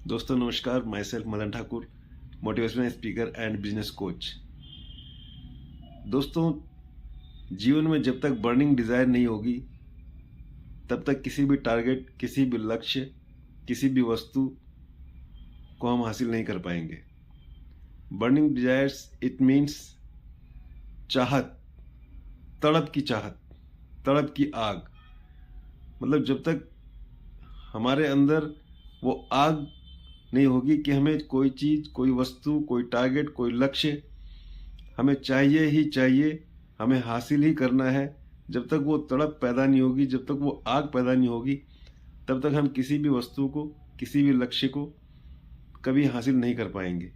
दोस्तों नमस्कार, my self Madan Thakur, motivational speaker and business coach. दोस्तों, जीवन में जब तक बर्निंग डिज़ायर नहीं होगी तब तक किसी भी टारगेट, किसी भी लक्ष्य, किसी भी वस्तु को हम हासिल नहीं कर पाएंगे। बर्निंग डिज़ायर्स इट मीन्स चाहत, तड़प की चाहत, तड़प की आग। मतलब जब तक हमारे अंदर वो आग नहीं होगी कि हमें कोई चीज़, कोई वस्तु, कोई टारगेट, कोई लक्ष्य हमें चाहिए ही चाहिए, हमें हासिल ही करना है, जब तक वो तड़प पैदा नहीं होगी, जब तक वो आग पैदा नहीं होगी, तब तक हम किसी भी वस्तु को, किसी भी लक्ष्य को कभी हासिल नहीं कर पाएंगे।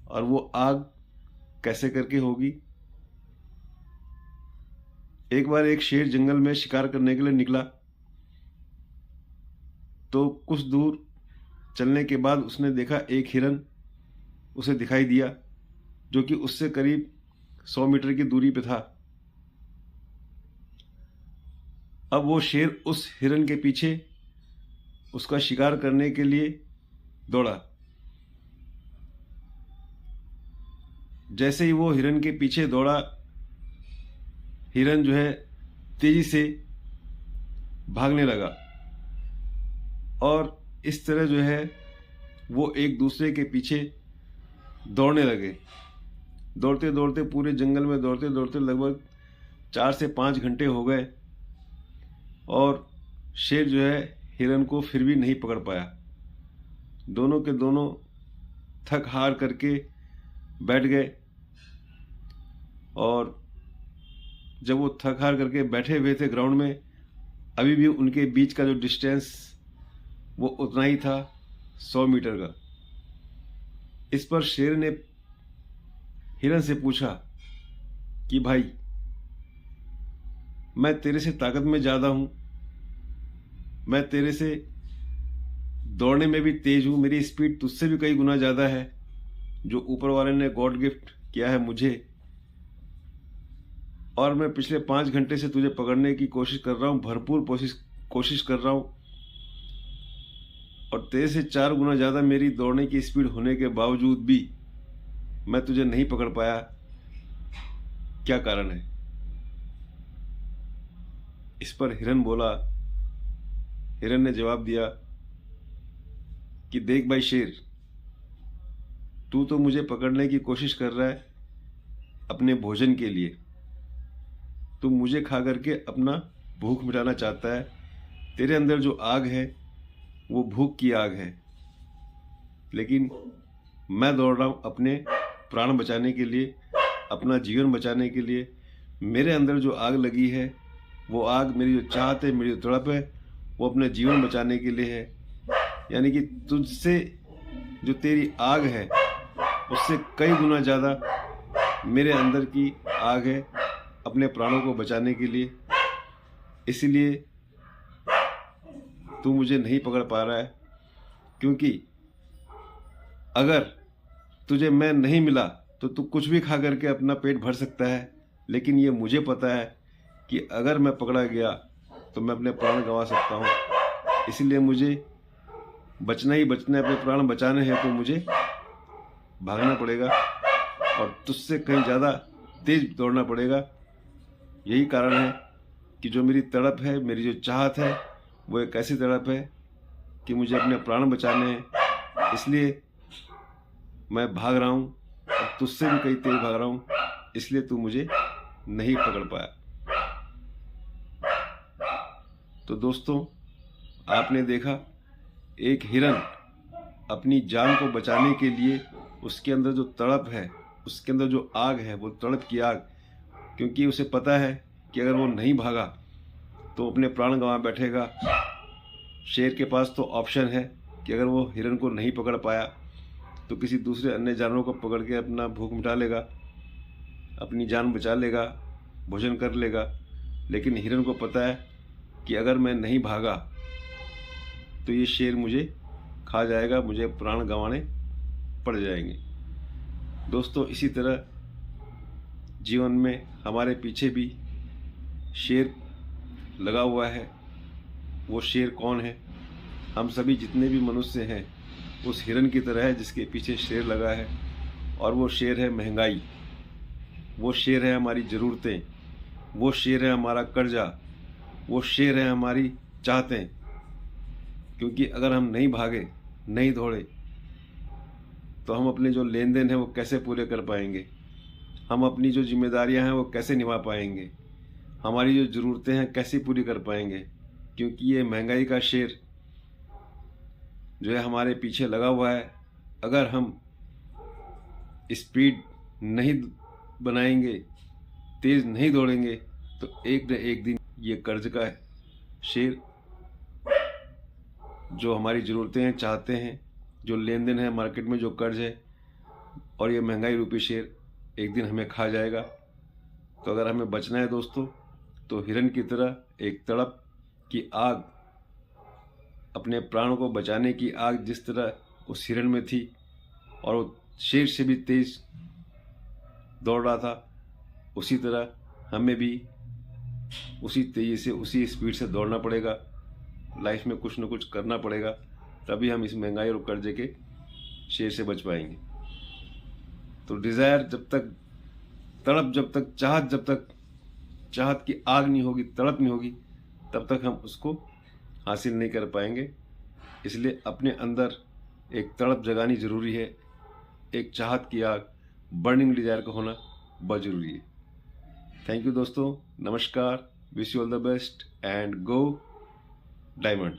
और वो आग कैसे करके होगी? एक बार एक शेर जंगल में शिकार करने के लिए निकला, तो कुछ दूर चलने के बाद उसने देखा एक हिरन उसे दिखाई दिया, जो कि उससे करीब 100 मीटर की दूरी पे था। अब वो शेर उस हिरन के पीछे उसका शिकार करने के लिए दौड़ा। जैसे ही वो हिरन के पीछे दौड़ा, हिरन जो है तेजी से भागने लगा और इस तरह जो है वो एक दूसरे के पीछे दौड़ने लगे। दौड़ते दौड़ते पूरे जंगल में दौड़ते दौड़ते लगभग 4 से 5 घंटे हो गए और शेर जो है हिरन को फिर भी नहीं पकड़ पाया। दोनों के दोनों थक हार करके बैठ गए और जब वो थक हार करके बैठे हुए थे ग्राउंड में, अभी भी उनके बीच का जो डिस्टेंस वो उतना ही था, 100 मीटर का। इस पर शेर ने हिरन से पूछा कि भाई, मैं तेरे से ताकत में ज़्यादा हूँ, मैं तेरे से दौड़ने में भी तेज हूँ, मेरी स्पीड तुझसे भी कई गुना ज़्यादा है, जो ऊपर वाले ने गॉड गिफ्ट किया है मुझे, और मैं पिछले 5 घंटे से तुझे पकड़ने की कोशिश कर रहा हूँ, भरपूर कोशिश कर रहा हूँ, और तेरे से 4 गुना ज़्यादा मेरी दौड़ने की स्पीड होने के बावजूद भी मैं तुझे नहीं पकड़ पाया। क्या कारण है? इस पर हिरन ने जवाब दिया कि देख भाई शेर, तू तो मुझे पकड़ने की कोशिश कर रहा है अपने भोजन के लिए, तू मुझे खा करके अपना भूख मिटाना चाहता है। तेरे अंदर जो आग है वो भूख की आग है, लेकिन मैं दौड़ रहा हूँ अपने प्राण बचाने के लिए, अपना जीवन बचाने के लिए। मेरे अंदर जो आग लगी है वो आग, मेरी जो चाहत है, मेरी जो तड़प है, वो अपने जीवन बचाने के लिए है। यानी कि तुझसे जो तेरी आग है उससे कई गुना ज़्यादा मेरे अंदर की आग है अपने प्राणों को बचाने के लिए। इसीलिए तू मुझे नहीं पकड़ पा रहा है, क्योंकि अगर तुझे मैं नहीं मिला तो तू कुछ भी खा करके अपना पेट भर सकता है, लेकिन ये मुझे पता है कि अगर मैं पकड़ा गया तो मैं अपने प्राण गंवा सकता हूँ। इसीलिए मुझे बचना ही बचना है, अपने प्राण बचाने हैं तो मुझे भागना पड़ेगा और तुझसे कहीं ज़्यादा तेज दौड़ना पड़ेगा। यही कारण है कि जो मेरी तड़प है, मेरी जो चाहत है, वो एक ऐसी तड़प है कि मुझे अपने प्राण बचाने हैं। इसलिए मैं भाग रहा हूँ और तुझसे भी कई तेज भाग रहा हूँ, इसलिए तू मुझे नहीं पकड़ पाया। तो दोस्तों, आपने देखा, एक हिरन अपनी जान को बचाने के लिए उसके अंदर जो तड़प है, उसके अंदर जो आग है, वो तड़प की आग, क्योंकि उसे पता है कि अगर वो नहीं भागा तो अपने प्राण गंवा बैठेगा। शेर के पास तो ऑप्शन है कि अगर वो हिरन को नहीं पकड़ पाया तो किसी दूसरे अन्य जानवरों को पकड़ के अपना भूख मिटा लेगा, अपनी जान बचा लेगा, भोजन कर लेगा। लेकिन हिरन को पता है कि अगर मैं नहीं भागा तो ये शेर मुझे खा जाएगा, मुझे प्राण गंवाने पड़ जाएंगे। दोस्तों, इसी तरह जीवन में हमारे पीछे भी शेर लगा हुआ है। वो शेर कौन है? हम सभी जितने भी मनुष्य हैं उस हिरन की तरह है जिसके पीछे शेर लगा है, और वो शेर है महंगाई, वो शेर है हमारी ज़रूरतें, वो शेर है हमारा कर्जा, वो शेर है हमारी चाहतें। क्योंकि अगर हम नहीं भागे, नहीं दौड़े, तो हम अपने जो लेन देन है वो कैसे पूरे कर पाएंगे, हम अपनी जो जिम्मेदारियां हैं वो कैसे निभा पाएंगे, हमारी जो ज़रूरतें हैं कैसे पूरी कर पाएंगे। क्योंकि ये महंगाई का शेर जो है हमारे पीछे लगा हुआ है। अगर हम स्पीड नहीं बनाएंगे, तेज़ नहीं दौड़ेंगे, तो एक न एक दिन ये कर्ज का शेर जो हमारी ज़रूरतें हैं, चाहते हैं, जो लेन देन है मार्केट में, जो कर्ज है, और ये महंगाई रूपी शेर एक दिन हमें खा जाएगा। तो अगर हमें बचना है दोस्तों, तो हिरन की तरह एक तड़प की आग, अपने प्राणों को बचाने की आग जिस तरह उस हिरन में थी और वो शेर से भी तेज दौड़ रहा था, उसी तरह हमें भी उसी तेजी से, उसी स्पीड से दौड़ना पड़ेगा। लाइफ में कुछ न कुछ करना पड़ेगा, तभी हम इस महंगाई और कर्जे के शेर से बच पाएंगे। तो डिज़ायर जब तक, तड़प जब तक, जब तक चाहत की आग नहीं होगी, तड़प नहीं होगी, तब तक हम उसको हासिल नहीं कर पाएंगे। इसलिए अपने अंदर एक तड़प जगानी ज़रूरी है, एक चाहत की आग, बर्निंग डिज़ायर का होना बहुत ज़रूरी है। थैंक यू दोस्तों, नमस्कार, wish you all the best and go diamond.